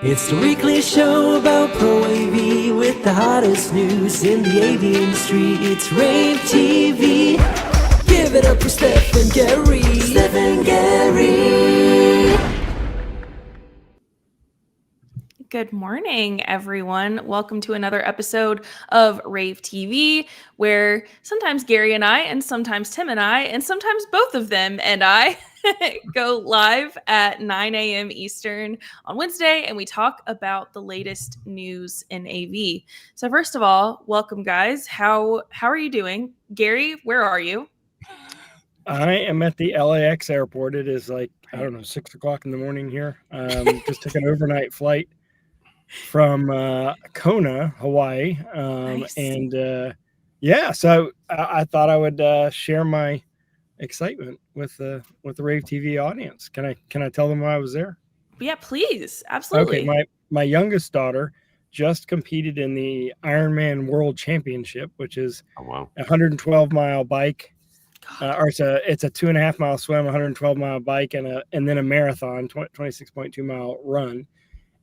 It's the weekly show about rAVe with the hottest news in the AV industry. It's rAVe TV. Give it up for Steph and Gary. Steph and Gary. Good morning, everyone. Welcome to another episode of rAVe TV, where sometimes Gary and I, and sometimes Tim and I, and sometimes both of them and I go live at 9 a.m. Eastern on Wednesday, and we talk about the latest news in AV. So first of all, welcome, guys. How are you doing? Gary, where are you? I am at the LAX airport. It is like, I don't know, 6 o'clock in the morning here. Just took an overnight flight from Kona, Hawaii. Nice. And so I thought I would share my excitement with the rAVe TV audience. Can I tell them why I was there? Yeah, please. Absolutely. Okay, my youngest daughter just competed in the Ironman World Championship, which is a 112-mile bike. Or it's a 2.5 mile swim, 112-mile bike, and then a marathon, 26.2 mile run.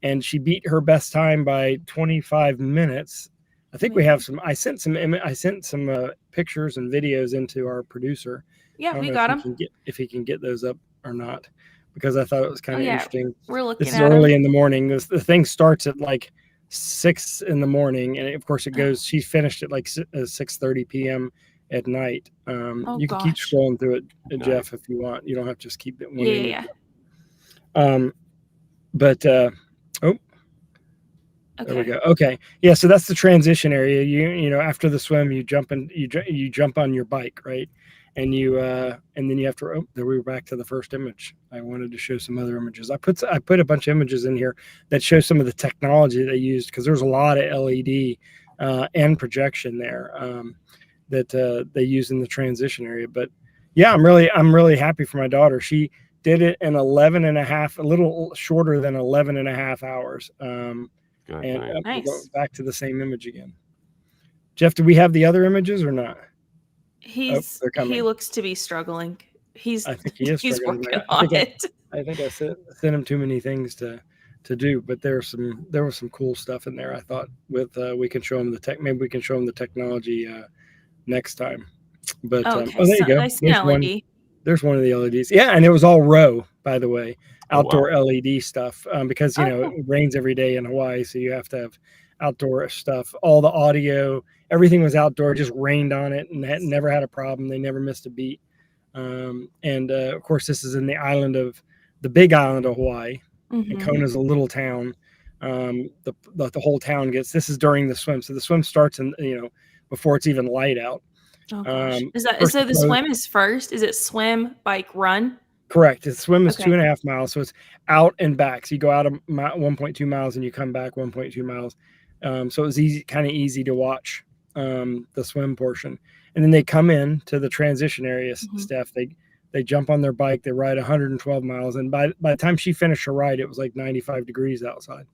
And she beat her best time by 25 minutes. I think we have some. I sent some pictures and videos into our producer. Yeah, we got them. If he can get those up or not, because I thought it was kind of interesting. We're looking. This is early in the morning. The thing starts at like 6 in the morning, and of course it goes. She finished at like 6:30 p.m. at night. You can keep scrolling through it, Jeff, if you want. You don't have to just keep it one. Yeah. Okay. There we go. Okay. Yeah. So that's the transition area. You know, after the swim, you jump on your bike, right? And then you have to. Oh, there we were back to the first image. I wanted to show some other images. I put a bunch of images in here that show some of the technology they used, because there's a lot of LED and projection there that they use in the transition area. But yeah, I'm really happy for my daughter. She did it in 11 and a half, a little shorter than 11 and a half hours. Nice. Back to the same image again. Jeff, do we have the other images or not? He looks to be struggling. I think he is. He's working on it. I think I sent him too many things to do, but there was some cool stuff in there. I thought we can show him the tech. Maybe we can show him the technology next time. But there you go. There's one of the LEDs. Yeah, and it was all RAVe, by the way, outdoor LED stuff, because it rains every day in Hawaii, so you have to have outdoor stuff. All the audio, everything was outdoor. Just rained on it, and never had a problem. They never missed a beat. And of course, this is in the big island of Hawaii. Mm-hmm. And Kona's a little town. The whole town gets. This is during the swim, so the swim starts before it's even light out. Oh, gosh. So the swim is first? Is it swim, bike, run? Correct. The swim is 2.5 miles, so it's out and back. So you go out 1.2 miles and you come back 1.2 miles. So it was kind of easy to watch the swim portion. And then they come in to the transition area, Steph. They jump on their bike. They ride 112 miles, and by the time she finished her ride, it was like 95 degrees outside.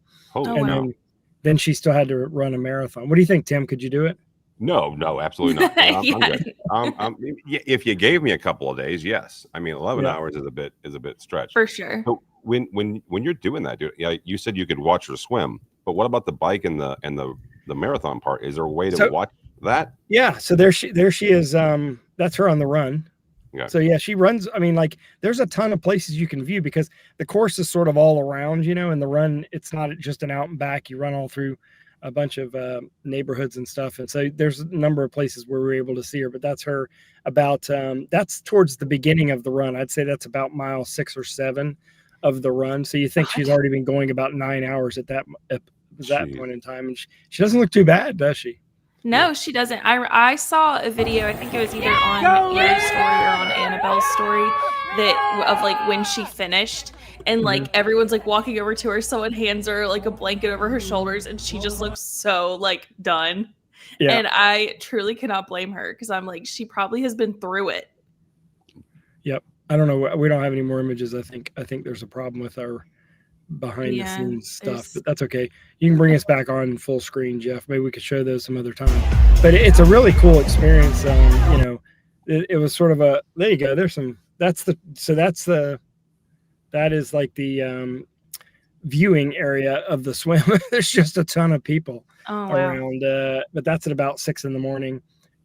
Then she still had to run a marathon. What do you think, Tim? Could you do it? No, absolutely not. I'm good. If you gave me a couple of days, yes. I mean, 11 hours is a bit stretched for sure. So when you're doing that, you said you could watch her swim, but what about the bike and the marathon part? Is there a way to watch that? Yeah. So there she is. That's her on the run. Yeah. So yeah, she runs. I mean, like, there's a ton of places you can view, because the course is sort of all around, and the run, it's not just an out and back. You run all through a bunch of neighborhoods and stuff, and so there's a number of places where we're able to see her. But that's her about that's towards the beginning of the run. I'd say that's about mile 6 or 7 of the run. So you think she's already been going about 9 hours at that point in time, and she doesn't look too bad, does she? No, she doesn't. I saw a video, I think it was either on your story or on Annabelle's story, of like when she finished, and like everyone's like walking over to her, someone hands her like a blanket over her shoulders, and she just looks so like done. Yeah. And I truly cannot blame her, because I'm like, she probably has been through it. Yep. I don't know. We don't have any more images. I think there's a problem with our behind the scenes stuff, but that's okay. You can bring us back on full screen, Jeff. Maybe we could show those some other time. But it's a really cool experience. It was sort of there you go. There's some. That is like the viewing area of the swim. There's just a ton of people around, but that's at about 6 a.m.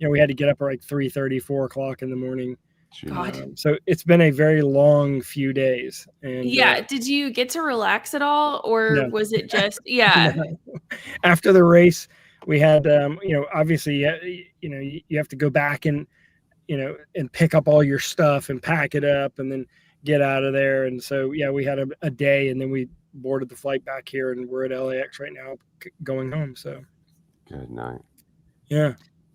We had to get up at like 3:30, 4 o'clock in the morning. So it's been a very long few days. And did you get to relax at all, or was it just No. After the race, we had obviously you have to go back and and pick up all your stuff and pack it up and then get out of there. And so we had a day, and then we boarded the flight back here, and we're at LAX right now going home. So good night.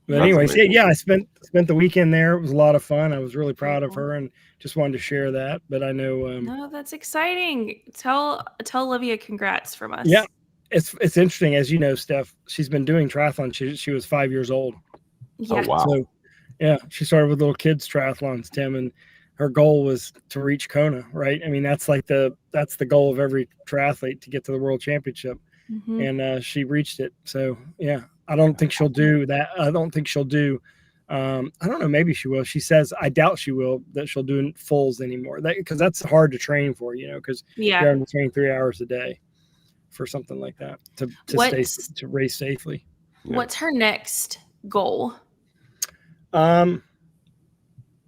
But anyways, I spent the weekend there. It was a lot of fun. I was really proud of her, and just wanted to share that. But I know no, that's exciting. Tell Olivia congrats from us. Yeah, it's interesting, as you know, Steph. She's been doing triathlon. She was 5 years old. Yeah. Oh, wow. So she started with little kids triathlons, Tim, and her goal was to reach Kona, right? I mean, that's the goal of every triathlete, to get to the world championship. Mm-hmm. And she reached it. So I don't think she'll do that. I don't think she'll do I don't know, maybe she will. She says, I doubt she will, that she'll do fulls anymore, because that's hard to train for, because you're having to train 3 hours a day for something like that to race safely. What's her next goal? As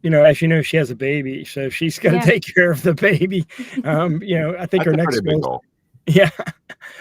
you know, she has a baby, so she's got to take care of the baby. I think her next goal. Yeah,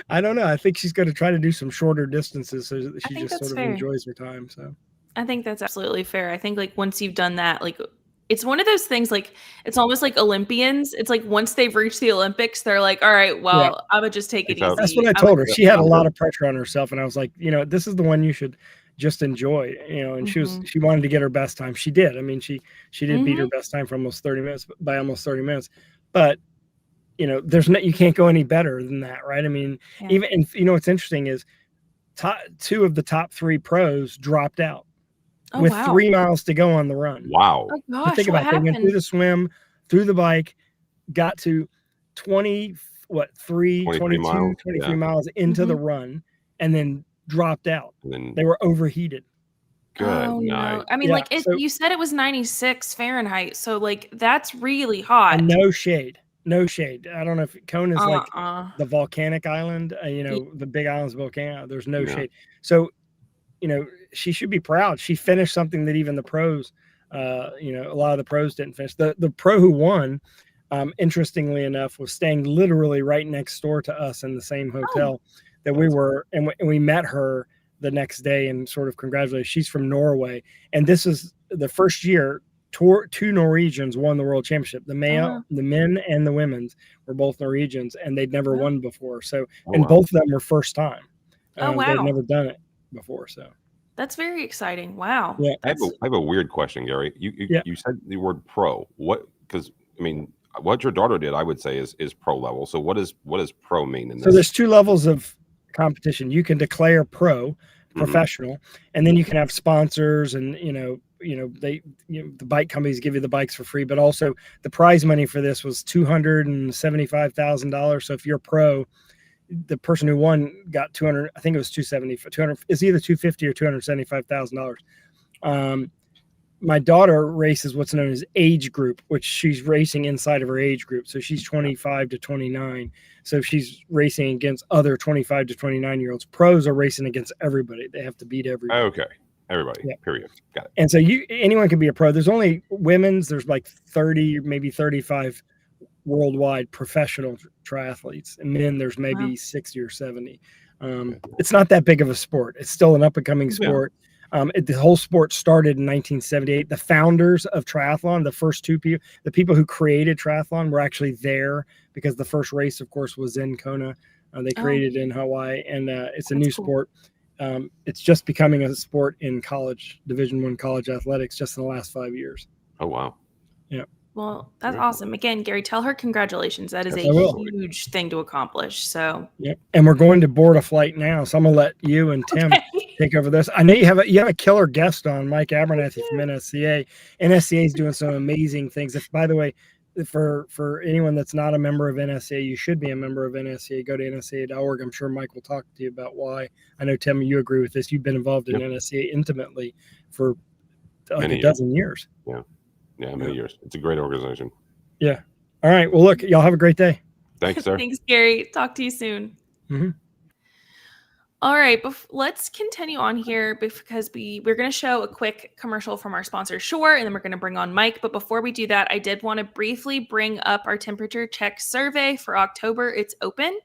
I don't know. I think she's going to try to do some shorter distances, so that she just sort of enjoys her time. So I think that's absolutely fair. I think like once you've done that, like it's one of those things, like it's almost like Olympians. It's like once they've reached the Olympics, they're like, all right, well, I'm gonna just take it easy. That's what I told her. She had a lot of pressure on herself, and I was like, this is the one you should just enjoy, and she wanted to get her best time. She did. I mean, she did beat her best time for almost 30 minutes, but you can't go any better than that, right? I mean, even, and what's interesting is two of the top 3 pros dropped out with 3 miles to go on the run. Wow. Oh gosh, think about it. They went through the swim, through the bike, got to 23 miles into the run, and then dropped out. They were overheated. Good night. No. I mean, you said it was 96 Fahrenheit, so like that's really hot. And no shade. I don't know if Kona is like the volcanic island, the big island's volcano. There's no shade. So, she should be proud. She finished something that even the pros, a lot of the pros didn't finish. The pro who won, interestingly enough, was staying literally right next door to us in the same hotel that we were. And we met her the next day and sort of congratulated. She's from Norway. And this is the first year 2 Norwegians won the world championship. The men and the women's were both Norwegians, and they'd never won before. So, both of them were first time. They'd never done it before. So that's very exciting. Wow. Yeah. I have a weird question, Gary. You said the word pro. Because I mean, what your daughter did, I would say is pro level. So what does pro mean in this? So there's 2 levels of competition. You can declare professional, and then you can have sponsors, and the bike companies give you the bikes for free, but also the prize money for this was $275,000. So if you're a pro, the person who won got 200. I think it was 200. It's either 250 or $275,000. My daughter races what's known as age group, which she's racing inside of her age group. So she's 25 to 29. So she's racing against other 25 to 29-year-olds. Pros are racing against everybody. They have to beat everybody. Okay. Everybody. Yeah. Period. Got it. And so anyone can be a pro. There's only women's. There's like 30, maybe 35 worldwide professional triathletes. And men, there's maybe 60 or 70. It's not that big of a sport. It's still an up-and-coming sport. The whole sport started in 1978. The founders of triathlon, the first 2 people, the people who created triathlon, were actually there because the first race, of course, was in Kona. They created it in Hawaii, and it's a new sport. It's just becoming a sport in Division I college athletics just in the last 5 years. Oh, wow. Yeah. Well, that's awesome. Again, Gary, tell her congratulations. That is a huge thing to accomplish. So, yeah. And we're going to board a flight now. So I'm going to let you and Tim take over this. I know you have a killer guest on, Mike Abernathy from NSCA. NSCA is doing some amazing things. By the way, for anyone that's not a member of NSCA, you should be a member of NSCA. Go to nsca.org. I'm sure Mike will talk to you about why. I know, Tim, you agree with this. You've been involved in NSCA intimately for like a dozen years. Yeah, many years. It's a great organization. Yeah. All right. Well, look, y'all have a great day. Thanks, sir. Thanks, Gary. Talk to you soon. Mhm. All right, let's continue on here because we're going to show a quick commercial from our sponsor, Shure, and then we're going to bring on Mike. But before we do that, I did want to briefly bring up our temperature check survey for October. It's open.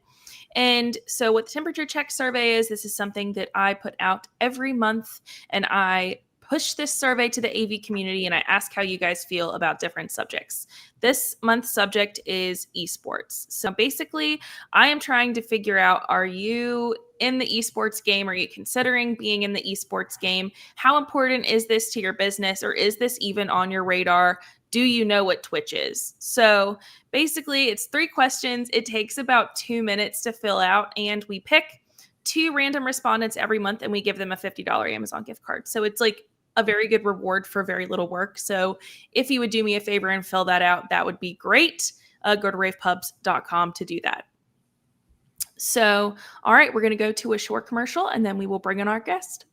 And so what the temperature check survey is, this is something that I put out every month, and I push this survey to the AV community and I ask how you guys feel about different subjects. This month's subject is esports. So basically, I am trying to figure out, are you in the esports game? Are you considering being in the esports game? How important is this to your business, or is this even on your radar? Do you know what Twitch is? So basically, it's 3 questions. It takes about 2 minutes to fill out, and we pick 2 random respondents every month, and we give them a $50 Amazon gift card. So it's like a very good reward for very little work. So if you would do me a favor and fill that out, that would be great. Go to ravepubs.com to do that. So, all right, we're going to go to a short commercial, and then we will bring in our guest.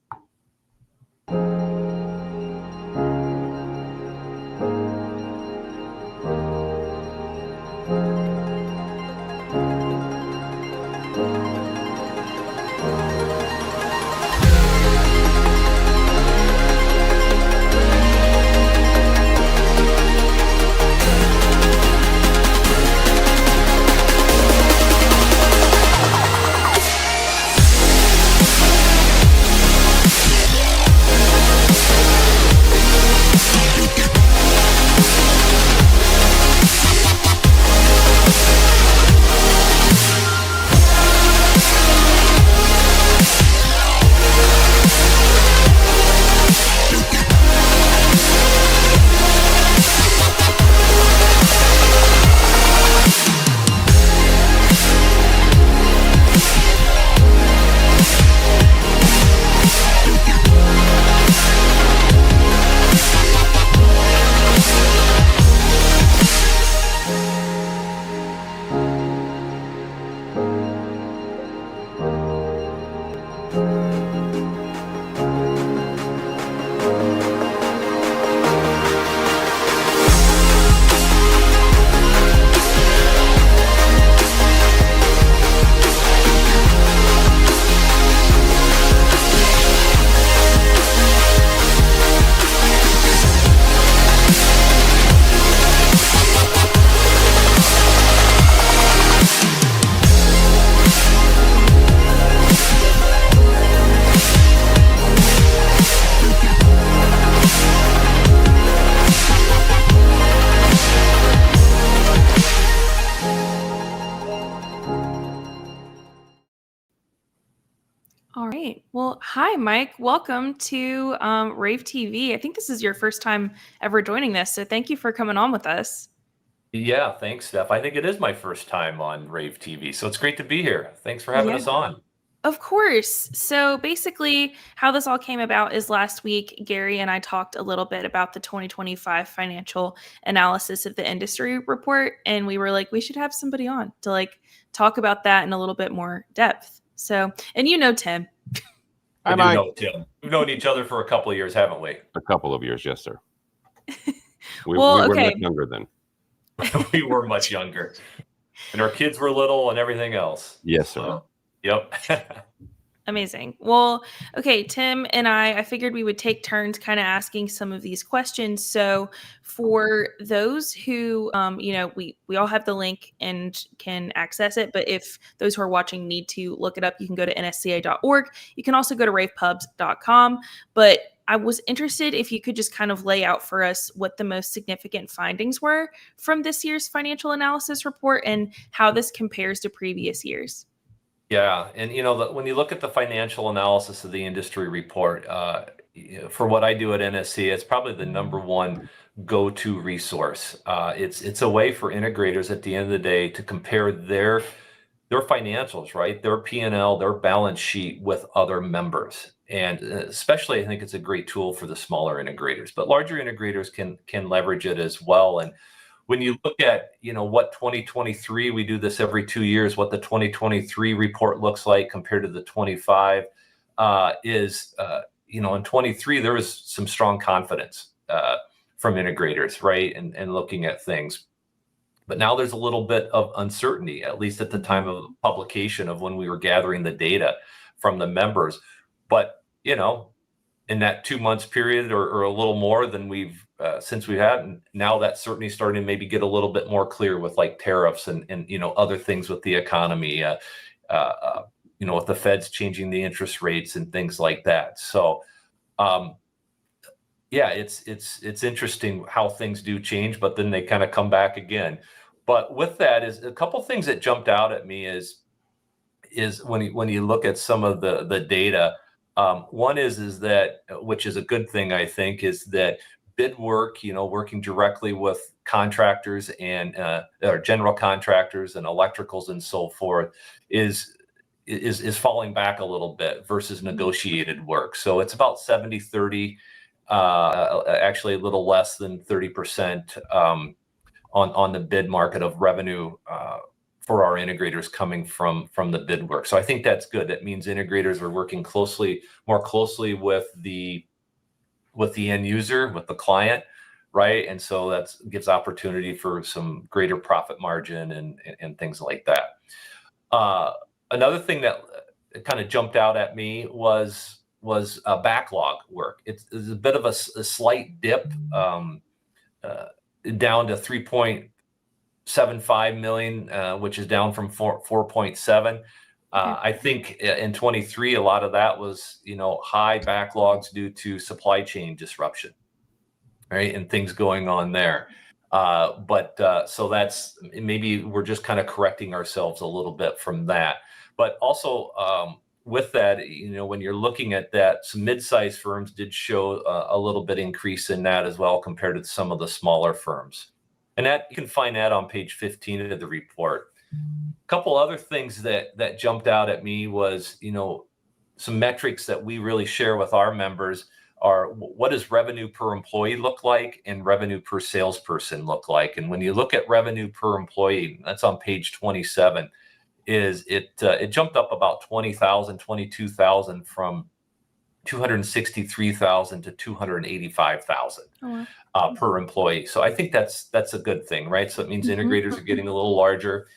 All right. Well, hi, Mike. Welcome to rAVe TV. I think this is your first time ever joining this, so thank you for coming on with us. Yeah, thanks, Steph. I think it is my first time on rAVe TV, so it's great to be here. Thanks for having us on. Of course. So basically, how this all came about is last week, Gary and I talked a little bit about the 2025 financial analysis of the industry report, and we were like, we should have somebody on to like talk about that in a little bit more depth. So, and you know Tim. I do know Tim. We've known each other for a couple of years, haven't we? A couple of years, yes, sir. We Well, were okay. much younger then. We were much younger. And our kids were little and everything else. Yes, sir. Yep. Amazing. Well, okay, Tim and I figured we would take turns kind of asking some of these questions. So for those who, we all have the link and can access it, but if those who are watching need to look it up, you can go to NSCA.org. You can also go to ravepubs.com. But I was interested if you could just kind of lay out for us what the most significant findings were from this year's financial analysis report and how this compares to previous years. Yeah. And, when you look at the financial analysis of the industry report, for what I do at NSCA, it's probably the number one go-to resource. It's a way for integrators at the end of the day to compare their financials, right? Their P&L, their balance sheet with other members. And especially, I think it's a great tool for the smaller integrators, but larger integrators can leverage it as well. And when you look at, what 2023, we do this every 2 years, what the 2023 report looks like compared to the 25 is, in 23, there was some strong confidence from integrators, right? And looking at things. But now there's a little bit of uncertainty, at least at the time of publication of when we were gathering the data from the members. But, you know, in that 2 months period or a little more than we've since we had, and now that's certainly starting to maybe get a little bit more clear with like tariffs and you know, other things with the economy, you know, with the Feds changing the interest rates and things like that. So yeah, it's interesting how things do change, but then they kind of come back again. But with that is a couple things that jumped out at me is when you look at some of the data. One is that, which is a good thing, I think, is that bid work, you know, working directly with contractors and or general contractors and electricals and so forth is falling back a little bit versus negotiated work. So it's about 70-30, actually a little less than 30% on the bid market of revenue for our integrators coming from the bid work. So I think that's good. That means integrators are working more closely with the end user, with the client, right? And so that gives opportunity for some greater profit margin and things like that. Another thing that kind of jumped out at me was backlog work. It's a bit of a slight dip down to 3.75 million, which is down from 4.7. I think in 23, a lot of that was, you know, high backlogs due to supply chain disruption, right? And things going on there. So that's, maybe we're just kind of correcting ourselves a little bit from that. But also with that, you know, when you're looking at that, some mid-sized firms did show a little bit increase in that as well compared to some of the smaller firms. And that, you can find that on page 15 of the report. A couple other things that jumped out at me was, you know, some metrics that we really share with our members are, what does revenue per employee look like and revenue per salesperson look like? And when you look at revenue per employee, that's on page 27, it jumped up about 20,000, 22,000 from 263,000 to 285,000 per employee. So I think that's a good thing, right? So it means integrators are getting a little larger.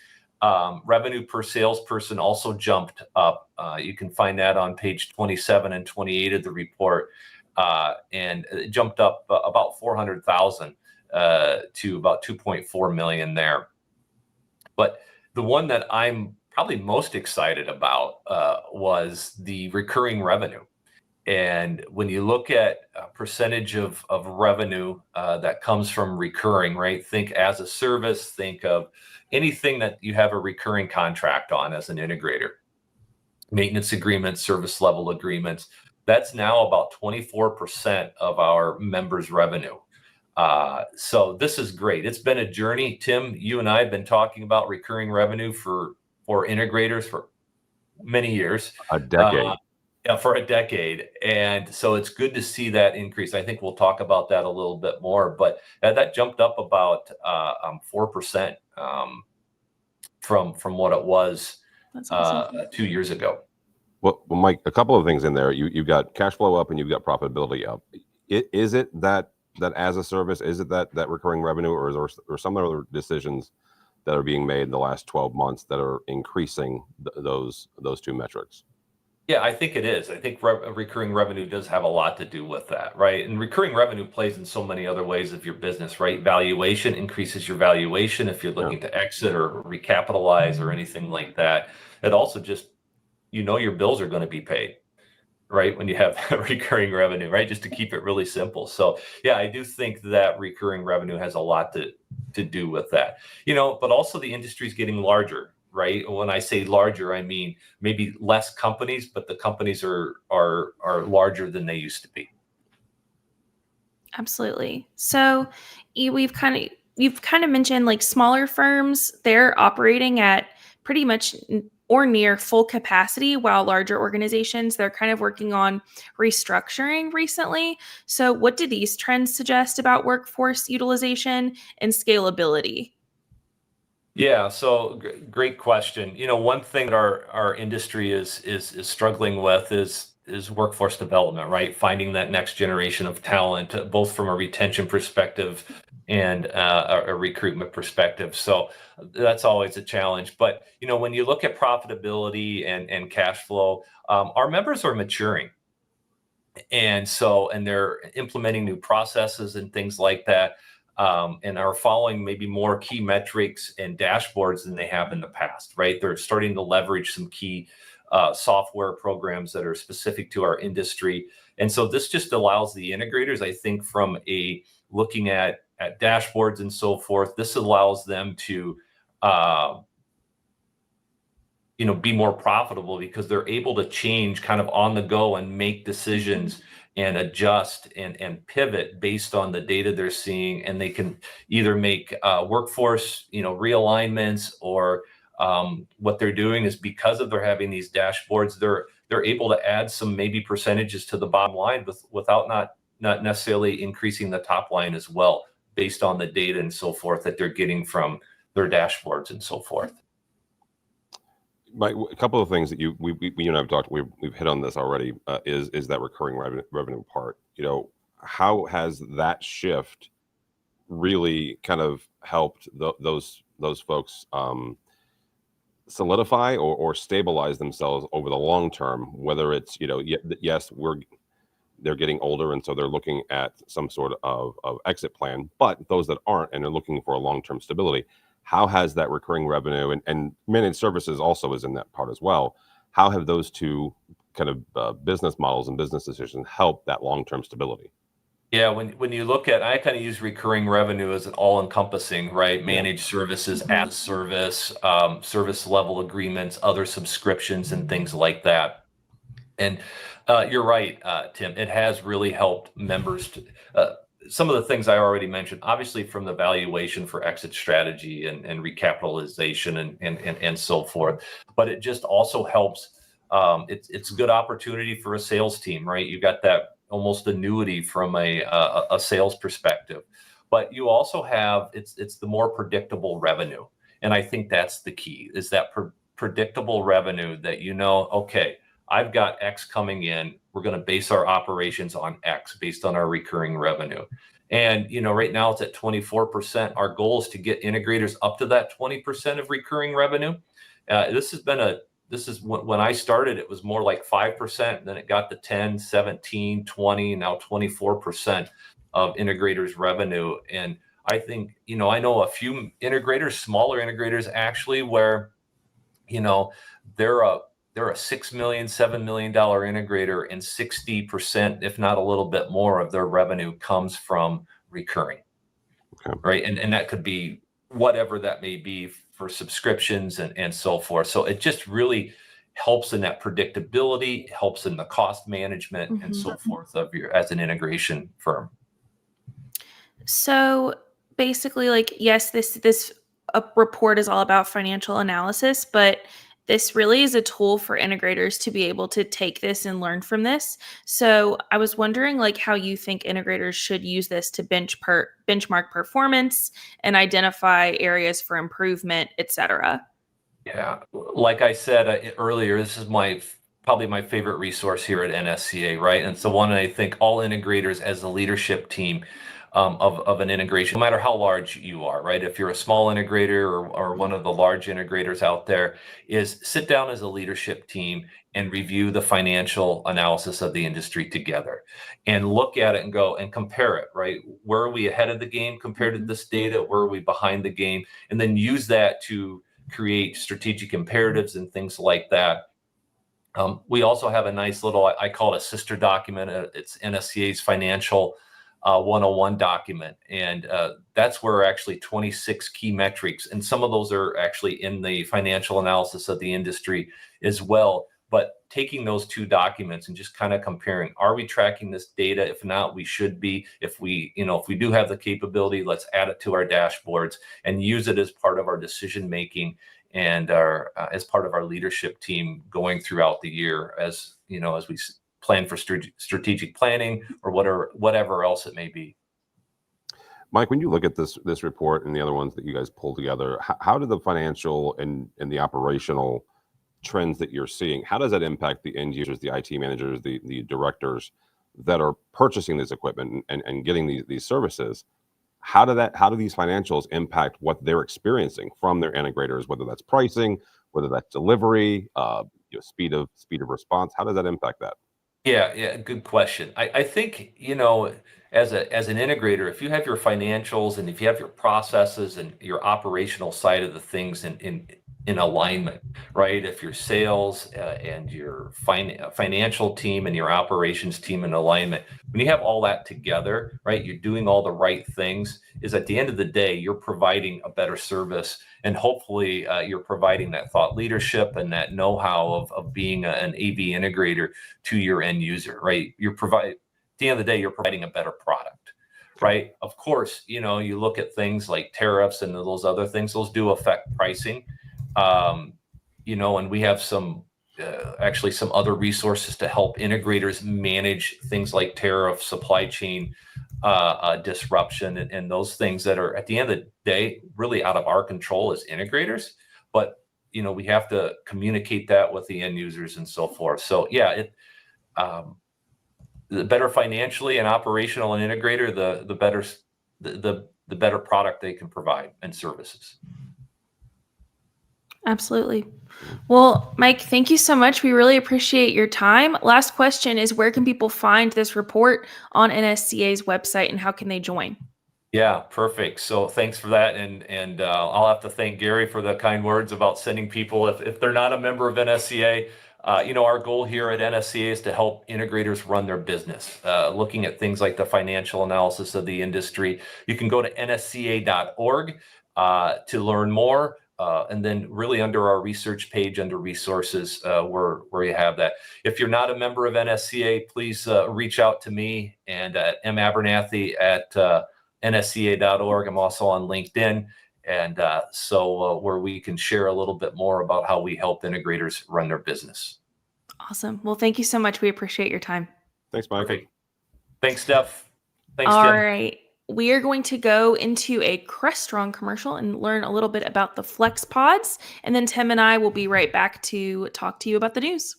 Revenue per salesperson also jumped up. You can find that on page 27 and 28 of the report. And it jumped up about 400,000 to about 2.4 million there. But the one that I'm probably most excited about was the recurring revenue. And when you look at a percentage of revenue that comes from recurring, right? Think as a service, think of anything that you have a recurring contract on as an integrator. Maintenance agreements, service level agreements, that's now about 24% of our members' revenue. So this is great. It's been a journey. Tim, you and I have been talking about recurring revenue for integrators for many years. A decade. For a decade. And so it's good to see that increase. I think we'll talk about that a little bit more, but that jumped up about 4% from what it was awesome. 2 years ago. Well, Mike, a couple of things in there. You've got cash flow up and you've got profitability up. Is it that as a service, is it that recurring revenue, or is there some other decisions that are being made in the last 12 months that are increasing those two metrics? Yeah, I think it is. I think recurring revenue does have a lot to do with that, right? And recurring revenue plays in so many other ways of your business, right? Valuation increases your valuation if you're looking to exit or recapitalize or anything like that. It also just, you know, your bills are going to be paid, right? When you have recurring revenue, right? Just to keep it really simple. So yeah, I do think that recurring revenue has a lot to do with that, you know, but also the industry is getting larger. Right. When I say larger, I mean maybe less companies, but the companies are larger than they used to be. Absolutely. So you've kind of mentioned like smaller firms, they're operating at pretty much or near full capacity, while larger organizations, they're kind of working on restructuring recently. So what do these trends suggest about workforce utilization and scalability? Yeah, so great question. You know, one thing that our industry is struggling with is workforce development, right? Finding that next generation of talent, both from a retention perspective, and a recruitment perspective. So that's always a challenge. But when you look at profitability and cash flow, our members are maturing, and they're implementing new processes and things like that, and are following maybe more key metrics and dashboards than they have in the past. Right? They're starting to leverage some key software programs that are specific to our industry. And so this just allows the integrators, I think, from looking at dashboards and so forth, this allows them to be more profitable, because they're able to change kind of on the go and make decisions and adjust and pivot based on the data they're seeing. And they can either make workforce realignments, or what they're doing is, because of they're having these dashboards, they're able to add some maybe percentages to the bottom line without not necessarily increasing the top line as well, based on the data and so forth that they're getting from their dashboards and so forth. Mike, a couple of things that you and I've talked, we've hit on this already, is that recurring revenue part. How has that shift really kind of helped those folks solidify or stabilize themselves over the long term? Whether it's yes, they're getting older, and so they're looking at some sort of exit plan, but those that aren't and are looking for a long-term stability, how has that recurring revenue and managed services also is in that part as well? How have those two kind of business models and business decisions helped that long-term stability? Yeah, when you look at, I kind of use recurring revenue as an all-encompassing, right? Managed services, as service, service level agreements, other subscriptions, and things like that. And you're right, Tim. It has really helped members to some of the things I already mentioned, obviously, from the valuation for exit strategy and recapitalization and so forth. But it just also helps. It's a good opportunity for a sales team, right? You got that almost annuity from a sales perspective, but you also have it's the more predictable revenue, and I think that's the key, is that predictable revenue that okay, I've got X coming in. We're going to base our operations on X based on our recurring revenue. And, right now it's at 24%. Our goal is to get integrators up to that 20% of recurring revenue. This is when I started, it was more like 5%. Then it got to 10, 17, 20, now 24% of integrators revenue. And I think, I know a few integrators, smaller integrators actually, where, they're a $6 million, $7 million integrator, and 60%, if not a little bit more, of their revenue comes from recurring. Okay. Right. And that could be whatever that may be for subscriptions and so forth. So it just really helps in that predictability, helps in the cost management and so forth of as an integration firm. So basically, yes, this report is all about financial analysis, but this really is a tool for integrators to be able to take this and learn from this. So I was wondering how you think integrators should use this to benchmark performance and identify areas for improvement, et cetera. Yeah, like I said earlier, this is probably my favorite resource here at NSCA, right? And it's the one I think all integrators as a leadership team of an integration, no matter how large you are, right? If you're a small integrator or one of the large integrators out there, is sit down as a leadership team and review the financial analysis of the industry together and look at it and go and compare it, right? Where are we ahead of the game compared to this data? Where are we behind the game? And then use that to create strategic imperatives and things like that. We also have a nice little, I call it a sister document. It's NSCA's financial 101 document. And that's where actually 26 key metrics, and some of those are actually in the financial analysis of the industry as well. But taking those two documents and just kind of comparing, are we tracking this data? If not, we should be. If we do have the capability, let's add it to our dashboards and use it as part of our decision making and as part of our leadership team going throughout the year, as we plan for strategic planning or whatever else it may be. Mike, when you look at this report and the other ones that you guys pulled together, how do the financial and the operational trends that you're seeing, how does that impact the end users, the IT managers, the directors that are purchasing this equipment and getting these services? how do these financials impact what they're experiencing from their integrators, whether that's pricing, whether that's delivery, speed of response? How does that impact that? Yeah, good question. I think, as an integrator, if you have your financials and if you have your processes and your operational side of the things in alignment, right? If your sales and your financial team and your operations team in alignment, when you have all that together, right, you're doing all the right things, is at the end of the day, you're providing a better service, and hopefully you're providing that thought leadership and that know-how of being an AV integrator to your end user, right? At the end of the day, you're providing a better product, right? Of course, you look at things like tariffs and those other things, those do affect pricing. And we have actually some other resources to help integrators manage things like tariff, supply chain disruption, and those things that are, at the end of the day, really out of our control as integrators. But we have to communicate that with the end users and so forth. So yeah, the better financially and operational and integrator, the better product they can provide and services. Absolutely. Well, Mike, thank you so much. We really appreciate your time. Last question is, where can people find this report on NSCA's website, and how can they join? Yeah, perfect. So thanks for that. And I'll have to thank Gary for the kind words about sending people, if they're not a member of NSCA. Our goal here at NSCA is to help integrators run their business, looking at things like the financial analysis of the industry. You can go to nsca.org to learn more. And then really under our research page, under resources, where you have that. If you're not a member of NSCA, please reach out to me and at mabernathy at nsca.org. I'm also on LinkedIn. And so where we can share a little bit more about how we help integrators run their business. Awesome. Well, thank you so much. We appreciate your time. Thanks, Mike. Perfect. Thanks, Steph. Thanks, All Tim. right. We are going to go into a Crestron commercial and learn a little bit about the Flex Pods. And then Tim and I will be right back to talk to you about the news.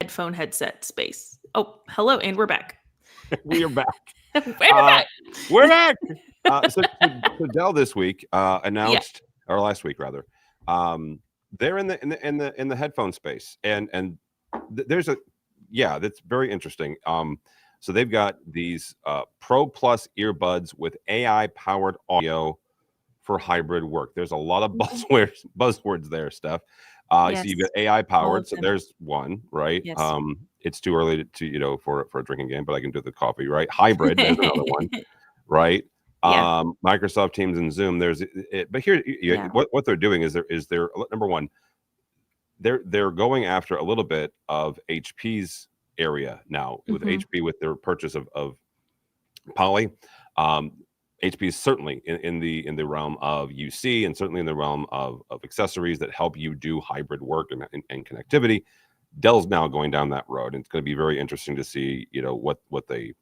Headphone headset space. Oh, hello, and we're back. We are back. We're back. So Dell this week announced, or last week rather, they're in the headphone space, and there's that's very interesting. So they've got these Pro Plus earbuds with AI powered audio for hybrid work. There's a lot of buzzwords there, Steph. So you've got AI powered. So there's one, right? Yes. It's too early to for a drinking game, but I can do the coffee, right? Hybrid, there's another one, right? Yeah. Microsoft Teams and Zoom. There's it, but here, what they're doing is they're number one, they're going after a little bit of HP's area now with HP with their purchase of Poly. HP is certainly in the realm of UC and certainly in the realm of accessories that help you do hybrid work and connectivity. Dell's now going down that road, and it's going to be very interesting to see, what they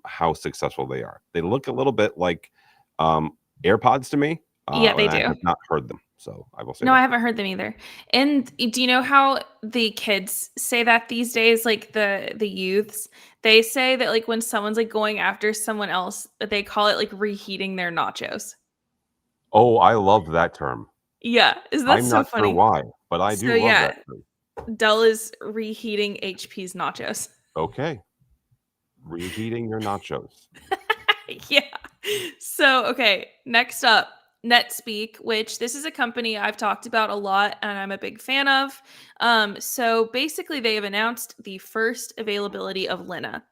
how successful they are. They look a little bit like AirPods to me. Yeah, they do. I have not heard them, so I will say. No, I haven't heard them either. And do you know how the kids say that these days? Like the youths, they say that like when someone's like going after someone else, that they call it like reheating their nachos. Oh, I love that term. Yeah, is that I'm so not funny? sure why, but I do love that term. Dell is reheating HP's nachos. Okay. Reheating your nachos. Yeah. So, okay, next up, NetSpeak, which this is a company I've talked about a lot and I'm a big fan of. So basically they have announced the first availability of Lina.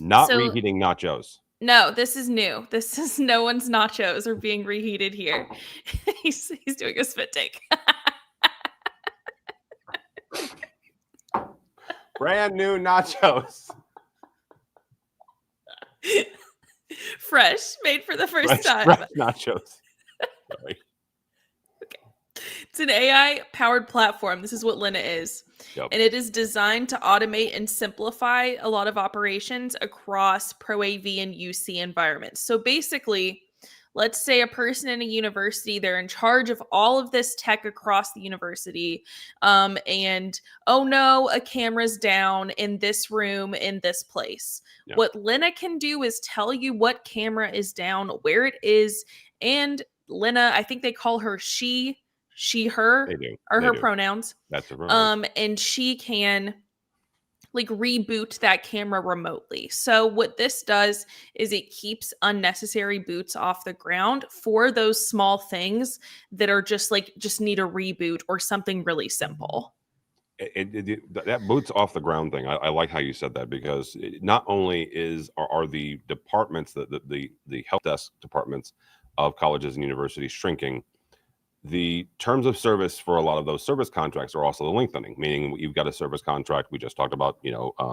Not So reheating nachos. no, this is new. This is no one's nachos are being reheated here. he's doing a spit take. Brand new nachos. Fresh, made for the first time. Fresh nachos. Sorry. It's an AI-powered platform. This is what Lina is. Yep. And it is designed to automate and simplify a lot of operations across ProAV and UC environments. So basically, let's say a person in a university, they're in charge of all of this tech across the university. And oh no, a camera's down in this room in this place. Yeah. What Lina can do is tell you what camera is down, where it is. And Lina, I think they call her she, her They do. are They her do. pronouns. That's a pronoun. And she can like reboot that camera remotely. So what this does is it keeps unnecessary boots off the ground for those small things that are just need a reboot or something really simple. That boots off the ground thing. I like how you said that, because not only are the departments, the help desk departments of colleges and universities shrinking, the terms of service for a lot of those service contracts are also lengthening, meaning you've got a service contract. We just talked about,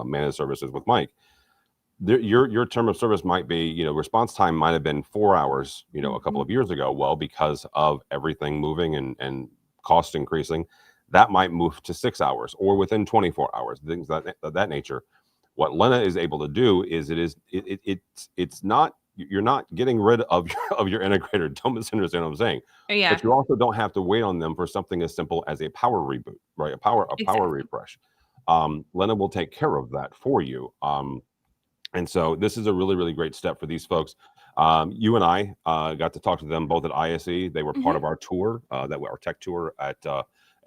managed services with Mike. Your term of service might be, response time might have been 4 hours, a couple of years ago. Well, because of everything moving and cost increasing, that might move to 6 hours or within 24 hours, things of that nature. What Lina is able to do is it's not, you're not getting rid of your integrator. Don't misunderstand what I'm saying. Yeah. But you also don't have to wait on them for something as simple as a power reboot, right? A power refresh. Lina will take care of that for you. And so this is a really, really great step for these folks. You and I got to talk to them both at ISE. They were part of our tour, our tech tour at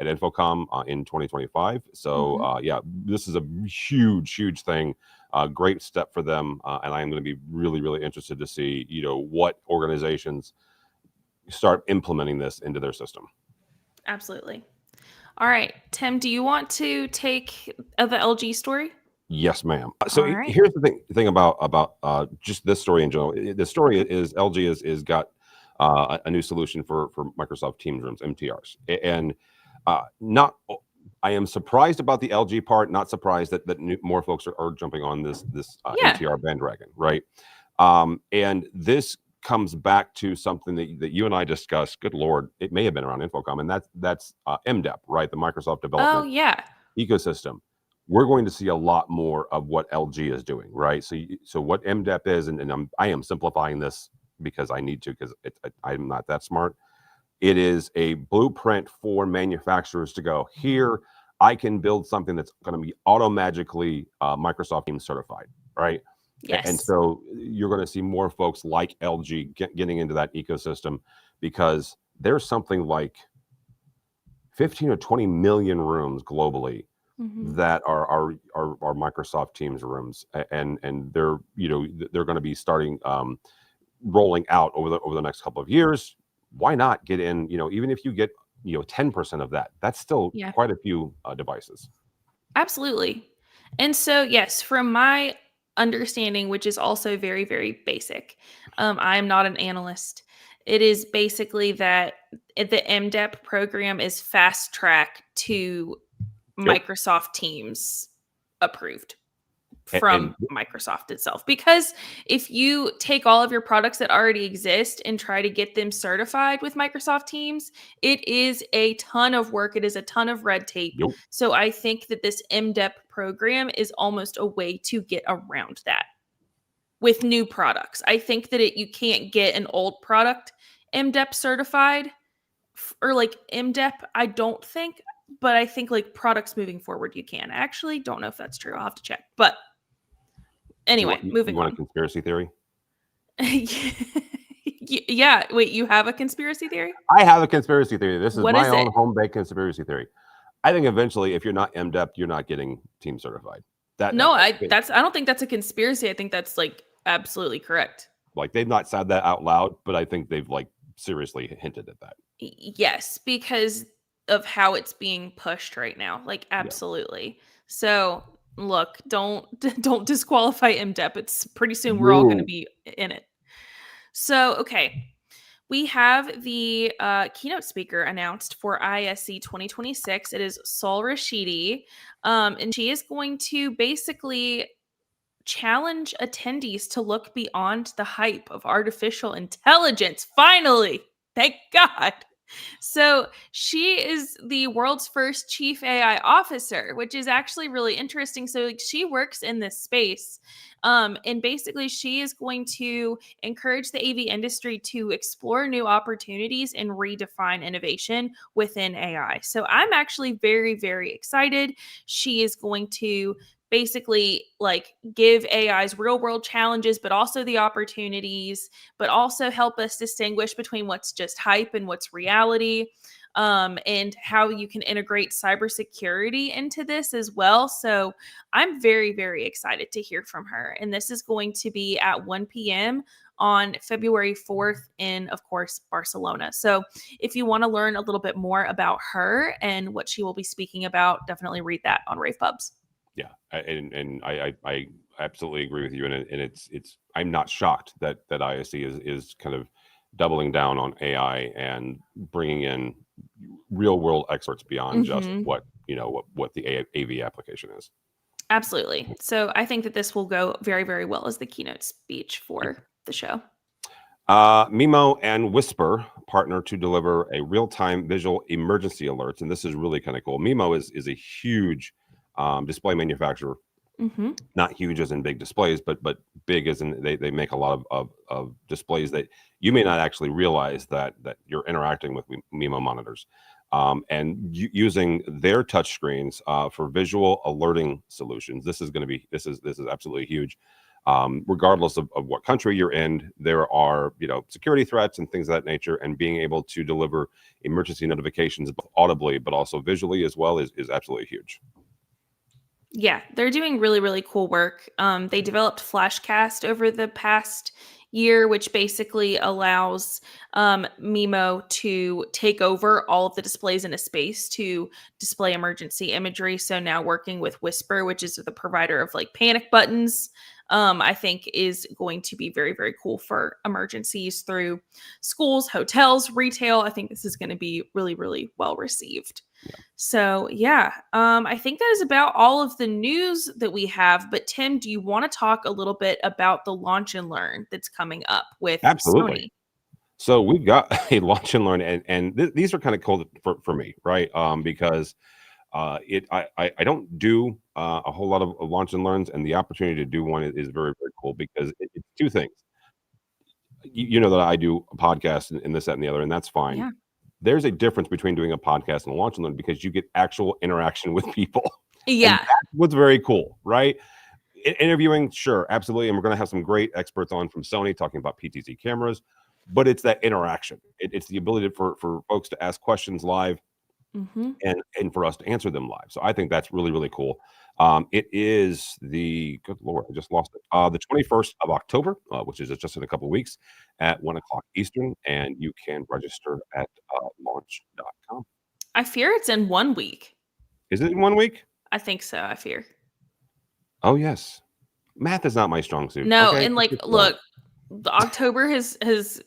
Infocom in 2025. So yeah, this is a huge, huge thing. Great step for them, and I am going to be really, really interested to see what organizations start implementing this into their system. Absolutely. All right, Tim, do you want to take the LG story? Yes, ma'am. So All right. here's the thing about just this story in general. The story is LG is got a new solution for Microsoft Teams rooms, MTRs, and I am surprised about the LG part. Not surprised that more folks are jumping on this MTR bandwagon, right? And this comes back to something that you and I discussed. Good Lord, it may have been around Infocom, and that's MDEP, right? The Microsoft Development Ecosystem. We're going to see a lot more of what LG is doing, right? So what MDEP is, and I am simplifying this because I need to, because I'm not that smart. It is a blueprint for manufacturers to go, here, I can build something that's going to be automagically Microsoft Teams certified, right? Yes. And so you're going to see more folks like LG getting into that ecosystem, because there's something like 15 or 20 million rooms globally that are Microsoft Teams rooms, and they're going to be starting rolling out over the next couple of years. Why not get in? Even if you get 10% of that, that's still quite a few devices. Absolutely. And so yes, from my understanding, which is also very, very basic, I am not an analyst. It is basically that the MDEP program is fast track to Microsoft Teams approved from Microsoft itself. Because if you take all of your products that already exist and try to get them certified with Microsoft Teams, it is a ton of work. It is a ton of red tape. So I think that this MDEP program is almost a way to get around that with new products. I think that you can't get an old product MDEP certified or like MDEP, I don't think. But I think like products moving forward, you can. I actually don't know if that's true. I'll have to check. But anyway, moving on. You want a conspiracy theory? Yeah. Wait, you have a conspiracy theory? I have a conspiracy theory. This is What my is own it? home-baked conspiracy theory. I think eventually, if you're not MDEP, you're not getting Team certified. I don't think that's a conspiracy. I think that's like absolutely correct. Like they've not said that out loud, but I think they've like seriously hinted at that. Yes, because of how it's being pushed right now. Like absolutely. So look, don't don't disqualify MDEP. It's pretty soon we're all going to No. be in it. So okay, we have the keynote speaker announced for ISC 2026. It is Sol Rashidi, and she is going to basically challenge attendees to look beyond the hype of artificial intelligence. Finally, thank God. So she is the world's first chief AI officer, which is actually really interesting. So like, she works in this space. And basically, she is going to encourage the AV industry to explore new opportunities and redefine innovation within AI. So I'm actually very, very excited. She is going to basically like give AIs real world challenges, but also the opportunities, but also help us distinguish between what's just hype and what's reality, and how you can integrate cybersecurity into this as well. So I'm very, very excited to hear from her. And this is going to be at 1 p.m. on February 4th in, of course, Barcelona. So if you want to learn a little bit more about her and what she will be speaking about, definitely read that on rAVe Pubs. Yeah, I absolutely agree with you, and it's I'm not shocked that ISC is kind of doubling down on AI and bringing in real world experts beyond just what the AV application is. Absolutely. So I think that this will go very, very well as the keynote speech for the show. Mimo and Whisper partner to deliver a real-time visual emergency alerts, and this is really kind of cool. Mimo is a huge display manufacturer, not huge as in big displays, but big as in they make a lot of displays that you may not actually realize that you're interacting with Mimo monitors, and using their touch screens for visual alerting solutions. This is absolutely huge. Regardless of what country you're in, there are security threats and things of that nature, and being able to deliver emergency notifications both audibly but also visually as well is absolutely huge. Yeah, they're doing really, really cool work. They developed Flashcast over the past year, which basically allows Mimo to take over all of the displays in a space to display emergency imagery. So now working with Whisper, which is the provider of like panic buttons, I think is going to be very, very cool for emergencies through schools, hotels, retail. I think this is going to be really, really well received. So yeah, I think that is about all of the news that we have. But Tim, do you want to talk a little bit about the Launch and Learn that's coming up with Absolutely. Sony? So we've got a Launch and Learn, and these are kind of cool for me, right? Because I don't do a whole lot of Launch and Learns, and the opportunity to do one is very, very cool because it's two things. You know that I do a podcast and this, that, and the other, and that's fine. Yeah. There's a difference between doing a podcast and a Launch and Learn because you get actual interaction with people. Yeah. And that's what's very cool, right? Interviewing, sure, absolutely. And we're going to have some great experts on from Sony talking about PTZ cameras, but it's that interaction. It's the ability for folks to ask questions live and for us to answer them live. So I think that's really, really cool. It is good Lord, I just lost it. The 21st of October, which is just in a couple of weeks at 1 o'clock Eastern, and you can register at launch.com. I fear it's in 1 week. Is it in 1 week? I think so. I fear. Oh, yes. Math is not my strong suit. No, okay? and like, look, the October has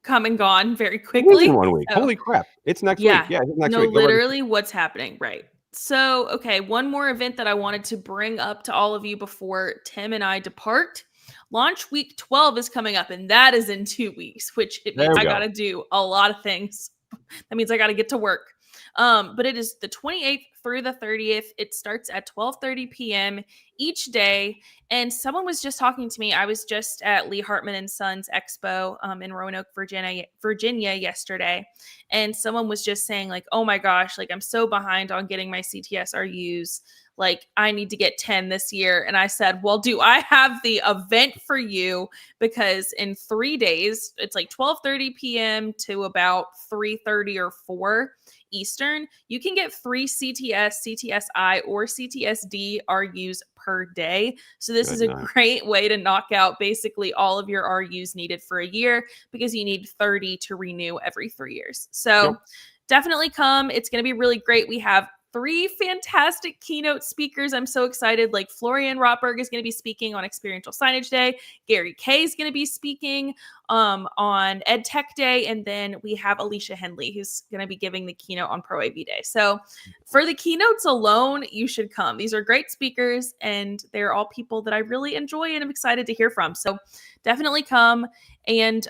come and gone very quickly. In 1 week. So, Holy crap. It's next yeah, week. Yeah, it's next no, week. Go register. literally what's happening. Right. So, okay, one more event that I wanted to bring up to all of you before Tim and I depart. Launch week 12 is coming up, and that is in 2 weeks, which it means I got to do a lot of things. That means I got to get to work. But it is the 28th through the 30th. It starts at 12:30 p.m. each day. And someone was just talking to me. I was just at Lee Hartman and Sons Expo in Roanoke, Virginia yesterday. And someone was just saying like, oh my gosh, like I'm so behind on getting my CTSRUs. Like I need to get 10 this year. And I said, well, do I have the event for you? Because in 3 days, it's like 12:30 p.m. to about 3:30 or 4 Eastern, you can get free CTS, CTSI, or CTSD RUs per day. So this Good is a night. great way to knock out basically all of your RUs needed for a year, because you need 30 to renew every 3 years. So Yep. definitely come. It's going to be really great. We have 3 fantastic keynote speakers. I'm so excited. Like Florian Rotberg is going to be speaking on Experiential Signage Day. Gary Kay is going to be speaking on EdTech Day. And then we have Alicia Henley, who's going to be giving the keynote on rAVe Day. So for the keynotes alone, you should come. These are great speakers, and they're all people that I really enjoy and I'm excited to hear from. So definitely come. And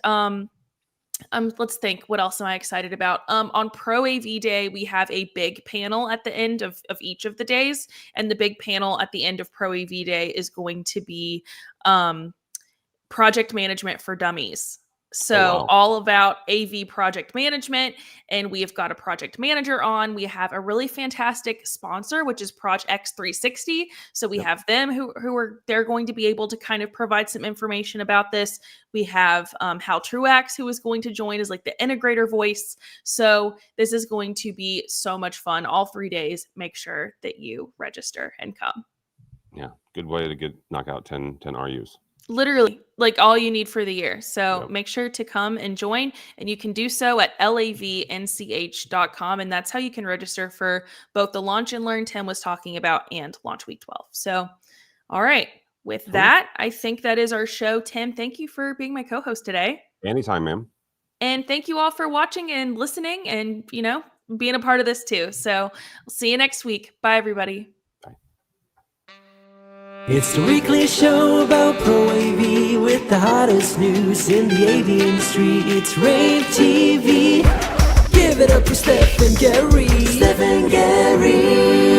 let's think, what else am I excited about? On rAVe Day, we have a big panel at the end of each of the days. And the big panel at the end of rAVe Day is going to be project management for dummies. So wow. all about AV project management, and we have got a project manager on. We have a really fantastic sponsor, which is Project X360. So we Yep. have them who are, they're going to be able to kind of provide some information about this. We have Hal Truax, who is going to join as like the integrator voice. So this is going to be so much fun all 3 days. Make sure that you register and come. Yeah, good way to knock out 10 RUs. Literally, like all you need for the year. So Yep. make sure to come and join, and you can do so at lavench.com. And that's how you can register for both the Launch and Learn Tim was talking about and Launch Week 12. So, all right. With Cool. that, I think that is our show. Tim, thank you for being my co-host today. Anytime, ma'am. And thank you all for watching and listening and, being a part of this too. So we'll see you next week. Bye, everybody. It's the weekly show about rAVe with the hottest news in the AV industry. It's rAVe TV. Give it up for Steph and Gary. Steph and Gary.